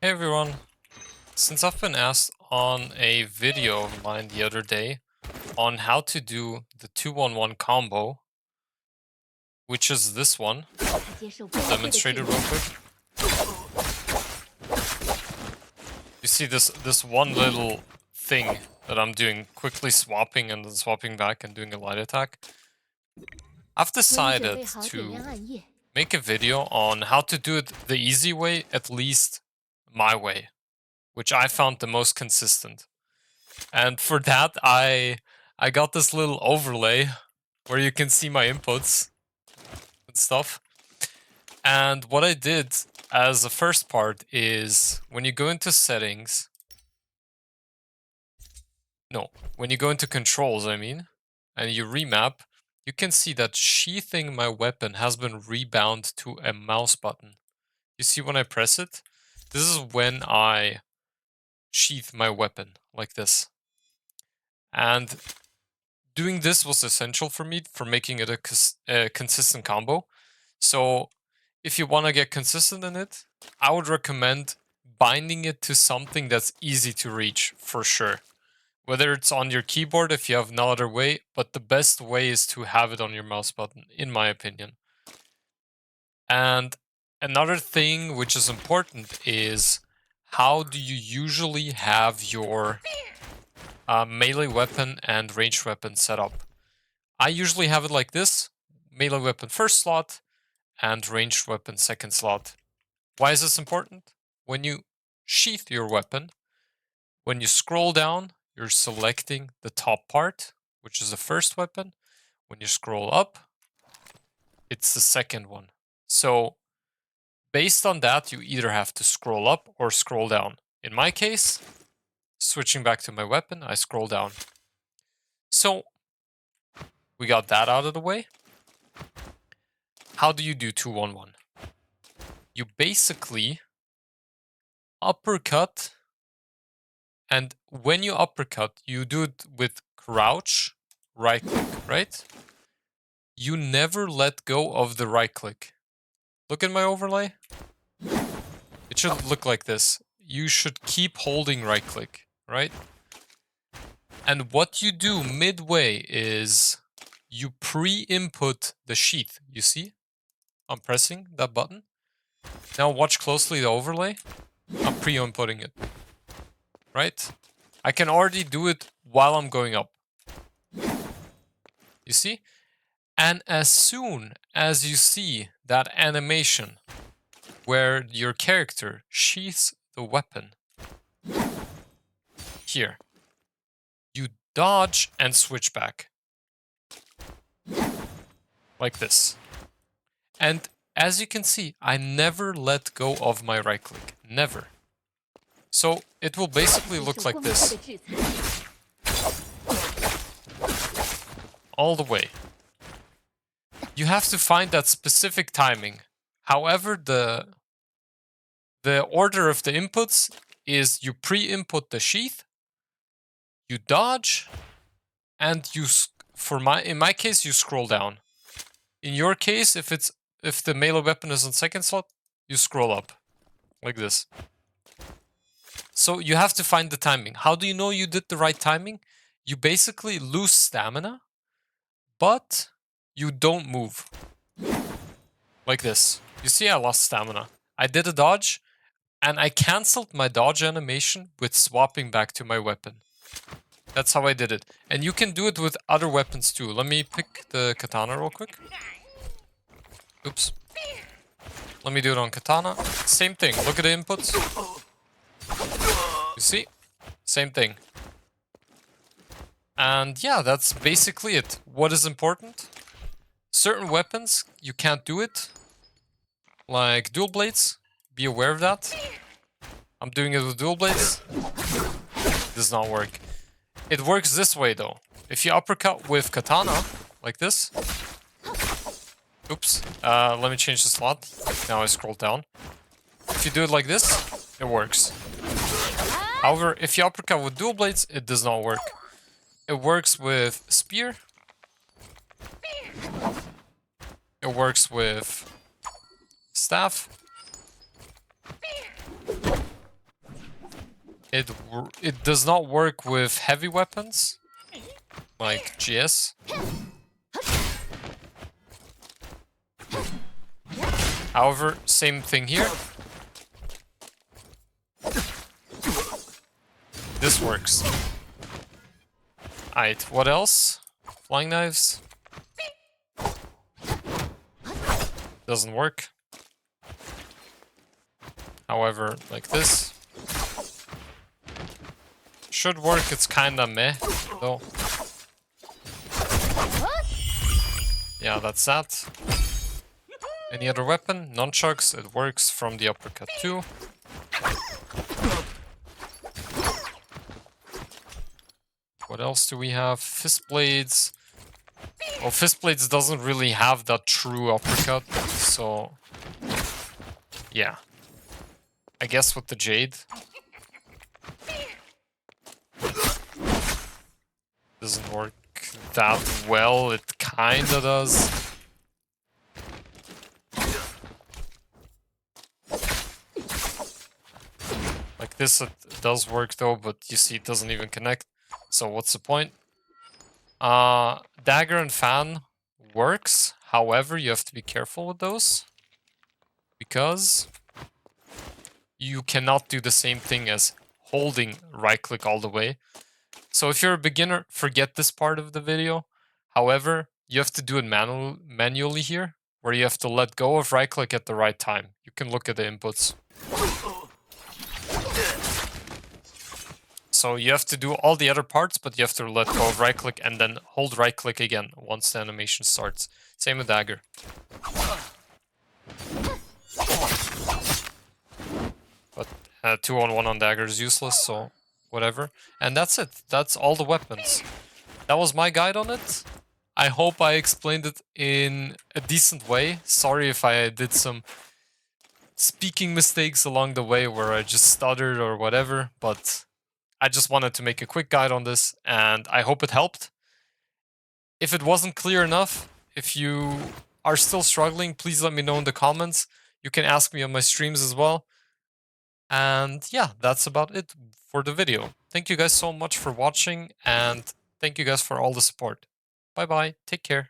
Hey everyone, since I've been asked on a video of mine the other day on how to do the 2-1-1 combo, which is this one, I'll demonstrate it real quick. You see this one little thing that I'm doing, quickly swapping and then swapping back and doing a light attack. I've decided to make a video on how to do it the easy way, at least my way, which I found the most consistent. And for that, I got this little overlay where you can see my inputs and stuff. And what I did as a first part is when you go into settings, when you go into controls, and you remap, you can see that sheathing my weapon has been rebound to a mouse button. You see when I press it? This is when I sheath my weapon, like this. And doing this was essential for me for making it a consistent combo. So if you want to get consistent in it, I would recommend binding it to something that's easy to reach for sure. Whether it's on your keyboard if you have no other way, but the best way is to have it on your mouse button, in my opinion. And another thing which is important is how do you usually have your melee weapon and ranged weapon set up? I usually have it like this: melee weapon first slot and ranged weapon second slot. Why is this important? When you sheath your weapon, when you scroll down, you're selecting the top part, which is the first weapon. When you scroll up, it's the second one. So based on that, you either have to scroll up or scroll down. In my case, switching back to my weapon, I scroll down. So we got that out of the way. How do you do 2-1-1? You basically uppercut, and when you uppercut, you do it with crouch, right click, right? You never let go of the right click. Look at my overlay. It should look like this. You should keep holding right click, right? And what you do midway is you pre-input the sheath. You see? I'm pressing that button. Now watch closely the overlay. I'm pre-inputting it. Right? I can already do it while I'm going up. You see? And as soon as you see that animation where your character sheaths the weapon, here, you dodge and switch back. Like this. And as you can see, I never let go of my right click. Never. So it will basically look like this. All the way. You have to find that specific timing. However, the order of the inputs is you pre-input the sheath, you dodge, and in my case, you scroll down. In your case, if the melee weapon is on second slot, you scroll up. Like this. So you have to find the timing. How do you know you did the right timing? You basically lose stamina, but you don't move. Like this. You see I lost stamina. I did a dodge, and I cancelled my dodge animation with swapping back to my weapon. That's how I did it. And you can do it with other weapons too. Let me pick the katana real quick. Oops. Let me do it on katana. Same thing. Look at the inputs. You see? Same thing. And yeah, that's basically it. What is important? Certain weapons, you can't do it. Like dual blades. Be aware of that. I'm doing it with dual blades. Does not work. It works this way though. If you uppercut with katana, like this. Oops. Let me change the slot. Now I scroll down. If you do it like this, it works. However, if you uppercut with dual blades, it does not work. It works with spear. It works with staff. It does not work with heavy weapons, like GS. However, same thing here. This works. Alright, what else? Flying knives. Doesn't work. However, like this. Should work, it's kinda meh, though. Yeah, that's that. Any other weapon? Nunchucks, it works from the uppercut too. What else do we have? Fist blades. Well, fist blades doesn't really have that true uppercut, so yeah. I guess with the jade. Doesn't work that well, it kinda does. Like this it does work though, but you see it doesn't even connect. So what's the point? Dagger and fan works. However, you have to be careful with those. Because you cannot do the same thing as holding right click all the way. So if you're a beginner, forget this part of the video. However, you have to do it manually here, where you have to let go of right click at the right time. You can look at the inputs. So you have to do all the other parts, but you have to let go of right click and then hold right click again once the animation starts. Same with dagger. But 2-on-1 on dagger is useless, so whatever. And that's it. That's all the weapons. That was my guide on it. I hope I explained it in a decent way. Sorry if I did some speaking mistakes along the way where I just stuttered or whatever, but I just wanted to make a quick guide on this, and I hope it helped. If it wasn't clear enough, if you are still struggling, please let me know in the comments. You can ask me on my streams as well. And yeah, that's about it for the video. Thank you guys so much for watching, and thank you guys for all the support. Bye bye, take care.